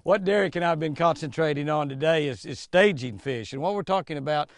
What Derek and I have been concentrating on today is staging fish. And what we're talking about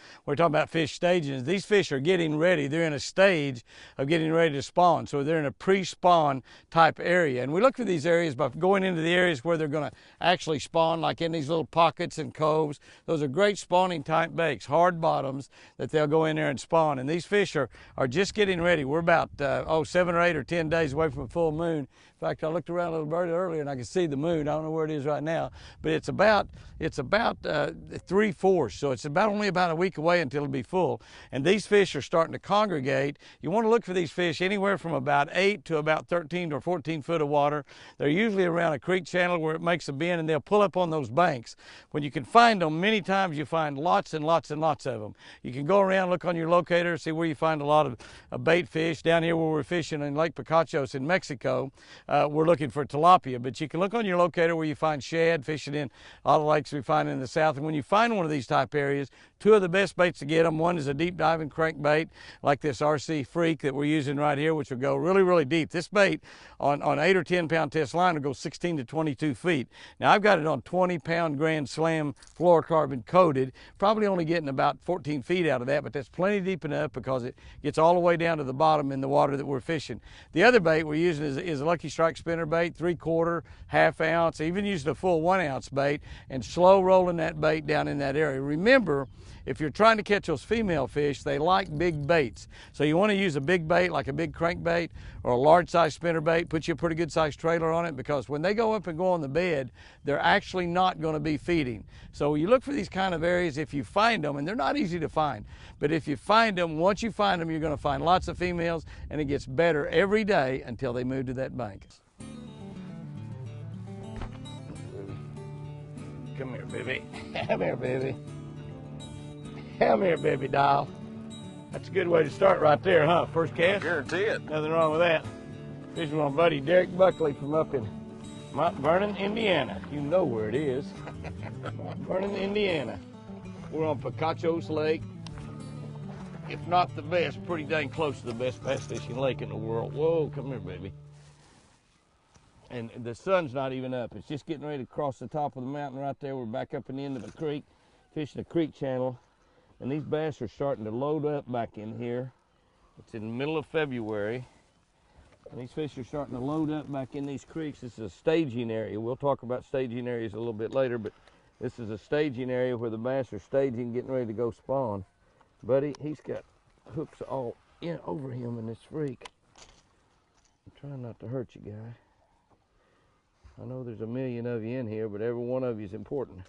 fish staging. These fish are getting ready. They're in a stage of getting ready to spawn. So they're in a pre-spawn type area. And we look for these areas by going into the areas where they're going to actually spawn, like in these little pockets and coves. Those are great spawning type bakes, hard bottoms that they'll go in there and spawn. And these fish are just getting ready. We're about 7 or 8 or 10 days away from a full moon. In fact, I looked around a little bit earlier and I could see the moon. I don't know where it is right now, but it's about 3/4, so it's only about a week away until it'll be full. And these fish are starting to congregate. You want to look for these fish anywhere from about 8 to about 13 or 14 foot of water. They're usually around a creek channel where it makes a bend, and they'll pull up on those banks. When you can find them, many times you find lots and lots and lots of them. You can go around, look on your locator, see where you find a lot of bait fish. Down here where we're fishing in Lake Picachos in Mexico, we're looking for tilapia, but you can look on your locator where you find shad, fishing in a lot of lakes we find in the south. And when you find one of these type areas, two of the best baits to get them, one is a deep diving crankbait like this RC Freak that we're using right here, which will go really, really deep. This bait on 8 or 10 pound test line will go 16 to 22 feet. Now I've got it on 20 pound Grand Slam fluorocarbon coated, probably only getting about 14 feet out of that, but that's plenty deep enough because it gets all the way down to the bottom in the water that we're fishing. The other bait we're using is a Lucky Strike spinner bait, 3/4, ½ ounce, even using a full 1 ounce bait and slow rolling that bait down in that area. Remember, if you're trying to catch those female fish, they like big baits. So you want to use a big bait like a big crankbait or a large size spinner bait, put you a pretty good size trailer on it, because when they go up and go on the bed, they're actually not going to be feeding. So you look for these kind of areas if you find them, and they're not easy to find, but if you find them, once you find them, you're going to find lots of females, and it gets better every day until they move to that bank. Come here, baby. Come here, baby. Come here, baby doll. That's a good way to start right there, huh? First cast? I guarantee it. Nothing wrong with that. Fishing with my buddy Derek Buckley from up in Mount Vernon, Indiana. You know where it is. Mount Vernon, Indiana. We're on Picachos Lake. If not the best, pretty dang close to the best bass fishing lake in the world. Whoa, come here, baby. And the sun's not even up. It's just getting ready to cross the top of the mountain right there. We're back up in the end of the creek, fishing the creek channel. And these bass are starting to load up back in here. It's in the middle of February. And these fish are starting to load up back in these creeks. This is a staging area. We'll talk about staging areas a little bit later, but this is a staging area where the bass are staging, getting ready to go spawn. Buddy, he's got hooks all in over him in this freak. I'm trying not to hurt you, guy. I know there's a million of you in here, but every one of you is important,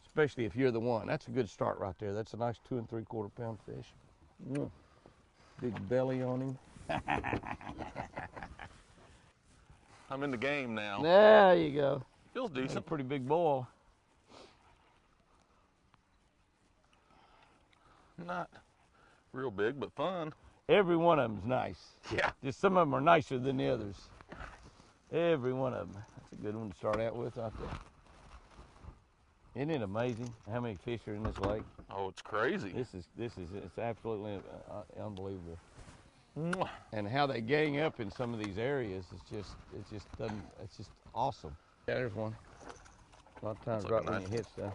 especially if you're the one. That's a good start right there. That's a nice 2 3/4 pound fish. Big belly on him. I'm in the game now. There you go. Feels decent. That's a pretty big boil. Not real big, but fun. Every one of them's nice. Yeah. Just some of them are nicer than the others. Every one of them. That's a good one to start out with right there. Isn't it amazing how many fish are in this lake? Oh, it's crazy. It's absolutely unbelievable. Mwah. And how they gang up in some of these areas it's just awesome. Yeah, there's one. A lot of times right when you hit stuff.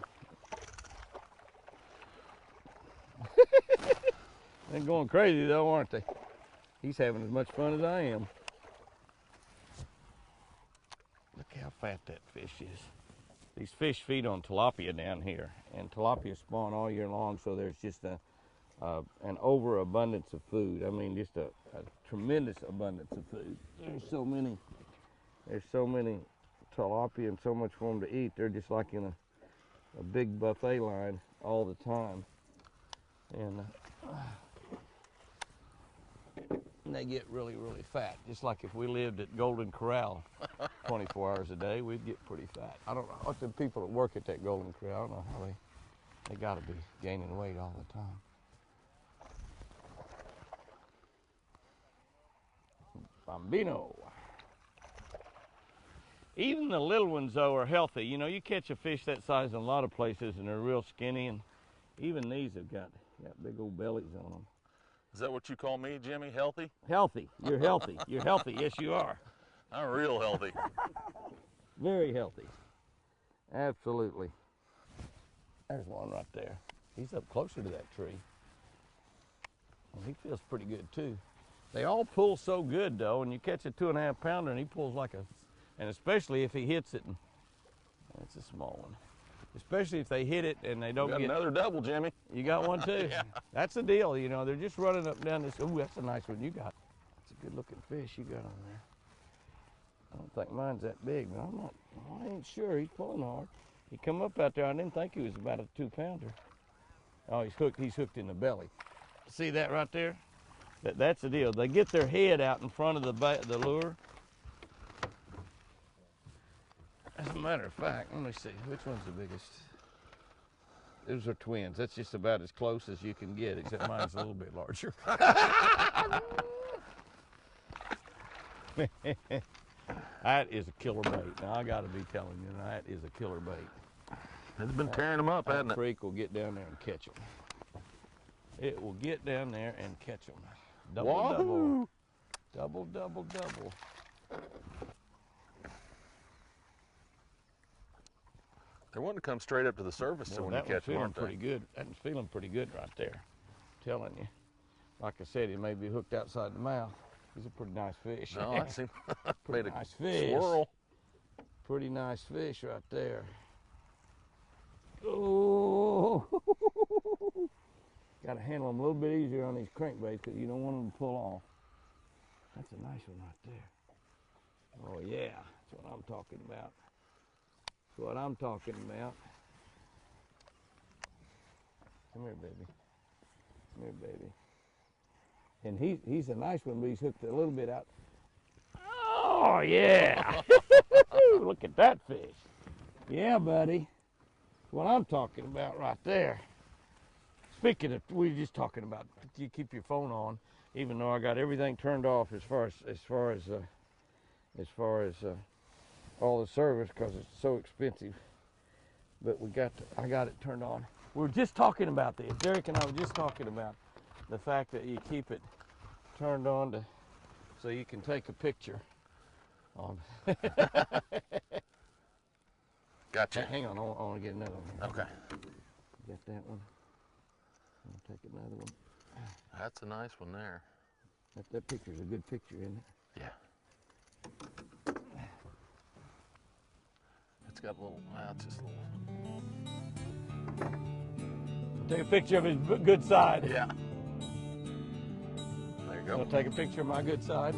They're going crazy though, aren't they? He's having as much fun as I am. Look how fat that fish is. These fish feed on tilapia down here, and tilapia spawn all year long, so there's just an overabundance of food. I mean, just a tremendous abundance of food. There's so many tilapia and so much for them to eat. They're just like in a big buffet line all the time. And they get really, really fat. Just like if we lived at Golden Corral 24 hours a day, we'd get pretty fat. I don't know what the people that work at that Golden Corral, I don't know how they gotta be gaining weight all the time. Bambino. Even the little ones though are healthy. You know, you catch a fish that size in a lot of places and they're real skinny, and even these have got big old bellies on them. Is that what you call me, Jimmy? Healthy? Healthy. You're healthy. You're healthy. Yes, you are. I'm real healthy. Very healthy. Absolutely. There's one right there. He's up closer to that tree. Well, he feels pretty good too. They all pull so good though, and you catch a 2.5 pounder and he pulls like a, and especially if he hits it, and it's a small one. Especially if they hit it and they don't got get another double, Jimmy. You got one too? Yeah. That's the deal, you know, they're just running up and down this. Ooh, that's a nice one you got. That's a good looking fish you got on there. I don't think mine's that big, but I ain't sure. He's pulling hard. He come up out there, I didn't think he was about a 2 pounder. Oh, he's hooked in the belly. See that right there? That's the deal. They get their head out in front of the lure. As a matter of fact, let me see, which one's the biggest? Those are twins. That's just about as close as you can get, except mine's a little bit larger. That is a killer bait. Now, I got to be telling you, that is a killer bait. It's been tearing them up, hasn't That it? creek will get down there and catch them. It will get down there and catch them. Double, Wahoo! double. Double, double, double. They're wanting to come straight up to the surface, so Well, when you that one's catch them, feeling aren't they? pretty good. That one's feeling pretty good right there. I'm telling you. Like I said, he may be hooked outside the mouth. He's a pretty nice fish. No, I see. Made Pretty a nice fish. swirl. Pretty nice fish right there. Oh, got to handle them a little bit easier on these crankbaits because you don't want them to pull off. That's a nice one right there. Oh yeah, that's what I'm talking about. That's what I'm talking about. Come here, baby. Come here, baby. And he's a nice one, but he's hooked a little bit out. Oh yeah! Look at that fish. Yeah, buddy. That's what I'm talking about right there. Speaking of, we were just talking about, you keep your phone on, even though I got everything turned off as far as all the service because it's so expensive. But I got it turned on. We were just talking about this. Derek and I were just talking about the fact that you keep it turned on so you can take a picture. Gotcha. Hang on, I want to get another one. Okay. Get that one. I'll take another one. That's a nice one there. That picture's a good picture, isn't it? Yeah. It's got a little, it's just a little. Take a picture of his good side. Yeah. There you go. I'll take a picture of my good side.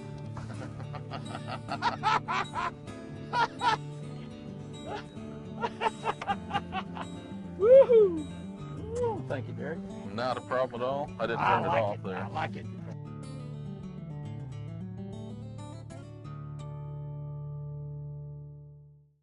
Woohoo! Thank you, Derek. Not a problem at all. I didn't turn it like off it. there. I like it.